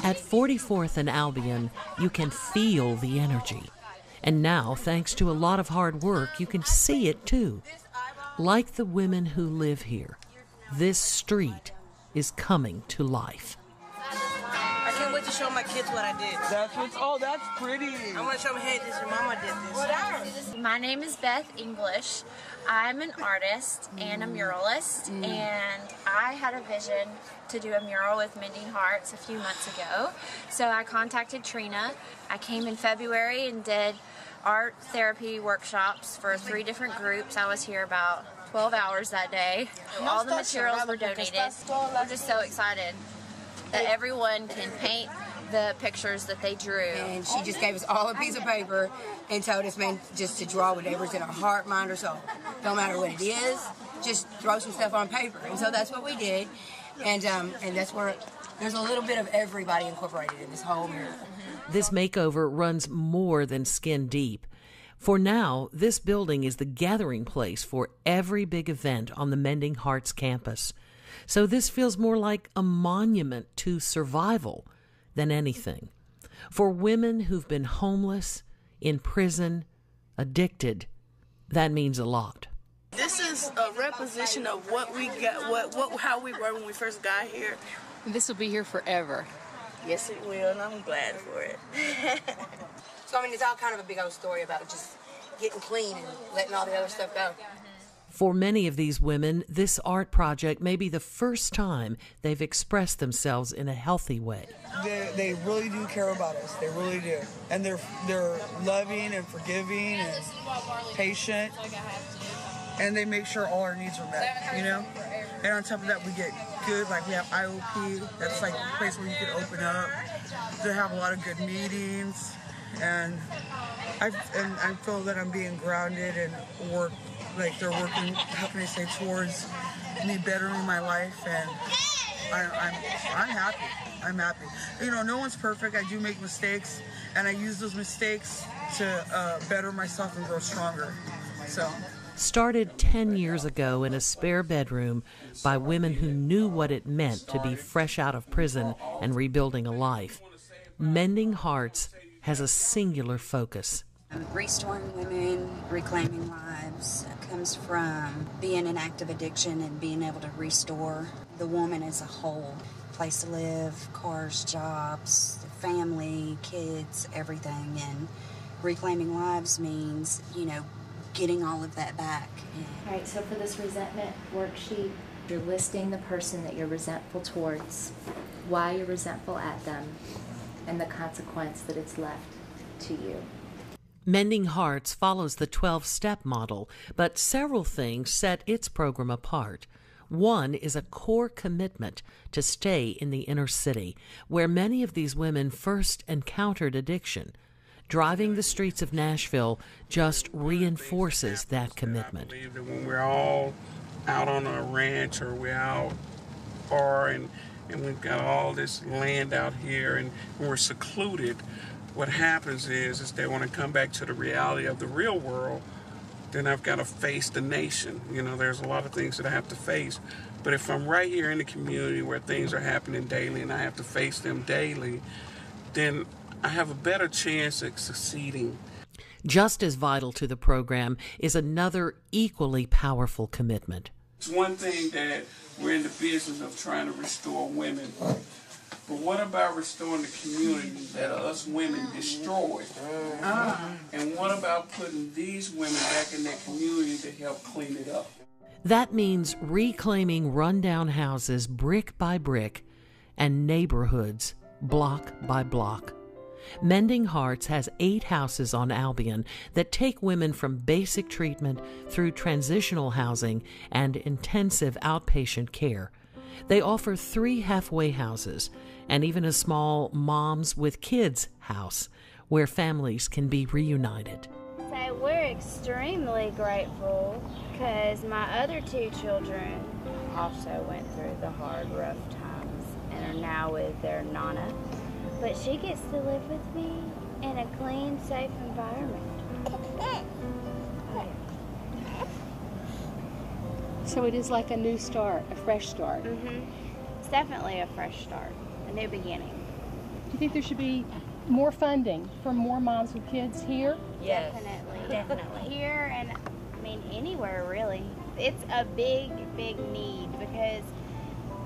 At 44th and Albion, you can feel the energy. And now, thanks to a lot of hard work, you can see it too. Like the women who live here, this street is coming to life. I can't wait to show my kids what I did. That's pretty. I want to show them, hey, this your mama did this. My name is Beth English. I'm an artist and a muralist, and I had a vision to do a mural with Mending Hearts a few months ago. So I contacted Trina. I came in February and did art therapy workshops for 3 different groups. I was here about 12 hours that day. All the materials were donated. I'm just so excited that everyone can paint the pictures that they drew. And she just gave us all a piece of paper and told us, man, just to draw whatever's in our heart, mind, or soul. Don't matter what it is, just throw some stuff on paper. And so that's what we did. And that's where there's a little bit of everybody incorporated in this whole mural. This makeover runs more than skin deep. For now, this building is the gathering place for every big event on the Mending Hearts campus. So this feels more like a monument to survival than anything. For women who've been homeless, in prison, addicted, that means a lot. This is a representation of what we got, how we were when we first got here. This will be here forever. Yes, it will, and I'm glad for it. So, I mean, it's all kind of a big old story about just getting clean and letting all the other stuff go. For many of these women, this art project may be the first time they've expressed themselves in a healthy way. They really do care about us. They really do. And they're loving and forgiving and patient. And they make sure all our needs are met, you know? And on top of that, we get good, like we have IOP. That's like a place where you can open up. They have a lot of good meetings. And I feel that I'm being grounded and like they're working, how can I say, towards me bettering my life, and I'm happy. I'm happy. You know, no one's perfect. I do make mistakes, and I use those mistakes to better myself and grow stronger. So. Started 10 years ago in a spare bedroom by women who knew what it meant to be fresh out of prison and rebuilding a life. Mending Hearts has a singular focus. Restoring women, reclaiming lives comes from being in active addiction and being able to restore the woman as a whole. Place to live, cars, jobs, family, kids, everything. And reclaiming lives means, you know, getting all of that back. All right, so for this resentment worksheet, you're listing the person that you're resentful towards, why you're resentful at them, and the consequence that it's left to you. Mending Hearts follows the 12-step model, but several things set its program apart. One is a core commitment to stay in the inner city, where many of these women first encountered addiction. Driving the streets of Nashville just reinforces that commitment. I believe that when we're all out on a ranch or we're out far and we've got all this land out here and we're secluded, what happens is that when I come back to the reality of the real world, then I've got to face the nation. You know, there's a lot of things that I have to face. But if I'm right here in the community where things are happening daily and I have to face them daily, then I have a better chance at succeeding. Just as vital to the program is another equally powerful commitment. It's one thing that we're in the business of trying to restore women. But what about restoring the community that us women destroyed? And what about putting these women back in that community to help clean it up? That means reclaiming rundown houses brick by brick and neighborhoods block by block. Mending Hearts has 8 houses on Albion that take women from basic treatment through transitional housing and intensive outpatient care. They offer 3 halfway houses and even a small Moms with Kids house where families can be reunited. So we're extremely grateful because my other 2 children also went through the hard, rough times and are now with their Nana. But she gets to live with me in a clean, safe environment. So it is like a new start, a fresh start. It's definitely a fresh start, a new beginning. you think there should be more funding for more moms with kids here? Yes, Definitely. Here and, I mean, anywhere really. It's a big, big need because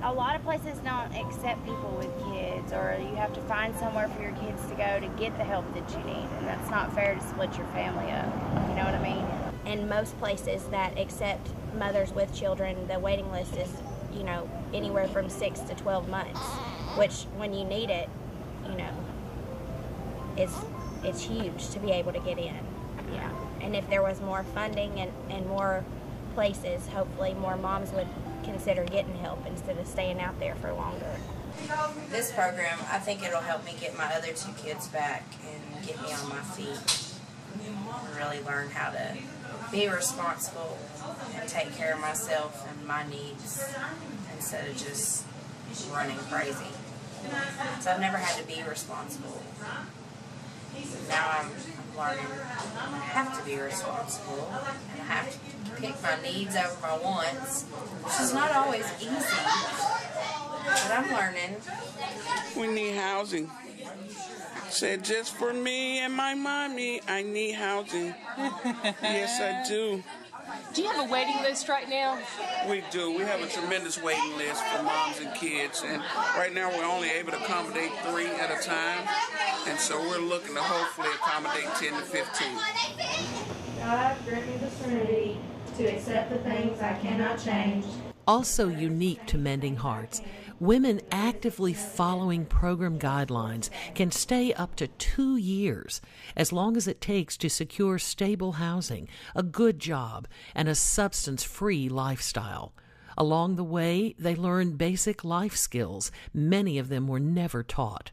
a lot of places don't accept people with kids, or you have to find somewhere for your kids to go to get the help that you need, and that's not fair to split your family up. You know what I mean? and most places that accept mothers with children, the waiting list is, you know, anywhere from 6 to 12 months, which when you need it, you know, it's huge to be able to get in. Yeah. And if there was more funding and more places, hopefully more moms would consider getting help instead of staying out there for longer. This program, I think it'll help me get my other two kids back and get me on my feet and really learn how to be responsible and take care of myself and my needs instead of just running crazy. So I've never had to be responsible. Now I'm learning I have to be responsible and I have to pick my needs over my wants, which is not always easy, but I'm learning. We need housing. Said just for me and my mommy, I need housing. Yes, I do. Do you have a waiting list right now? We do. We have a tremendous waiting list for moms and kids, and right now we're only able to accommodate 3 at a time, and so we're looking to hopefully accommodate 10 to 15. God, grant me the serenity to accept the things I cannot change. Also unique to Mending Hearts, women actively following program guidelines can stay up to 2 years, as long as it takes to secure stable housing, a good job, and a substance-free lifestyle. Along the way, they learn basic life skills many of them were never taught.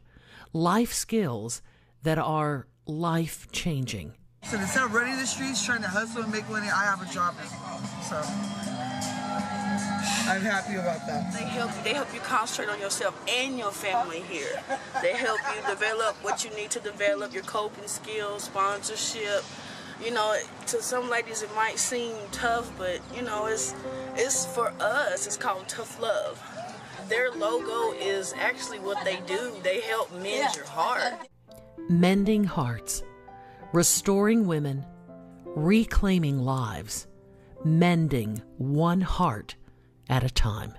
Life skills that are life-changing. So instead of running the streets, trying to hustle and make money, I have a job now. So I'm happy about that. They help you concentrate on yourself and your family here. They help you develop what you need to develop, your coping skills, sponsorship. You know, to some ladies it might seem tough, but you know, it's for us, it's called Tough Love. Their logo is actually what they do. They help mend your heart. Mending Hearts, restoring women, reclaiming lives, mending one heart at a time.